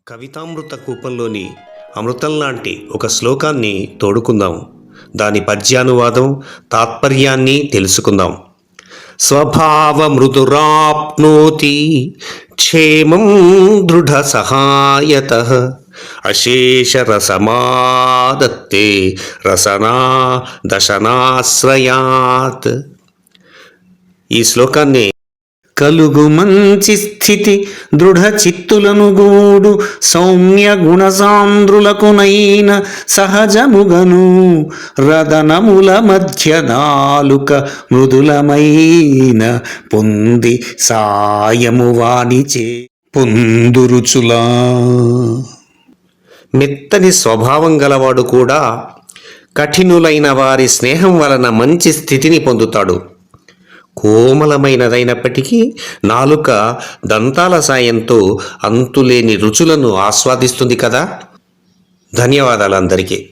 కవితామృత కూపంలోని అమృతం లాంటి ఒక శ్లోకాన్ని తోడుకుందాం. దాని పద్యానువాదం, తాత్పర్యాన్ని తెలుసుకుందాం. స్వభావ మృదురాప్నోతి క్షేమం దృఢ సహాయతః అశేష రసమాదత్తే రసనా దశనాశ్రయాత్. ఈ శ్లోకాన్ని కలుగు మంచి స్థితి దృఢ చిత్తులను గూడు సౌమ్య గుణసాంద్రులకునైన సహజముగను రదనముల మధ్య నాలుక మృదులమైన పొంది సాయము వానిచే పొందురుచులా. మెత్తని స్వభావం గలవాడు కూడా కఠినులైన వారి స్నేహం వలన మంచి స్థితిని పొందుతాడు. కోమలమైనదైనప్పటికీ నాలుక దంతాల సాయంతో అంతులేని రుచులను ఆస్వాదిస్తుంది కదా. ధన్యవాదాలు అందరికీ.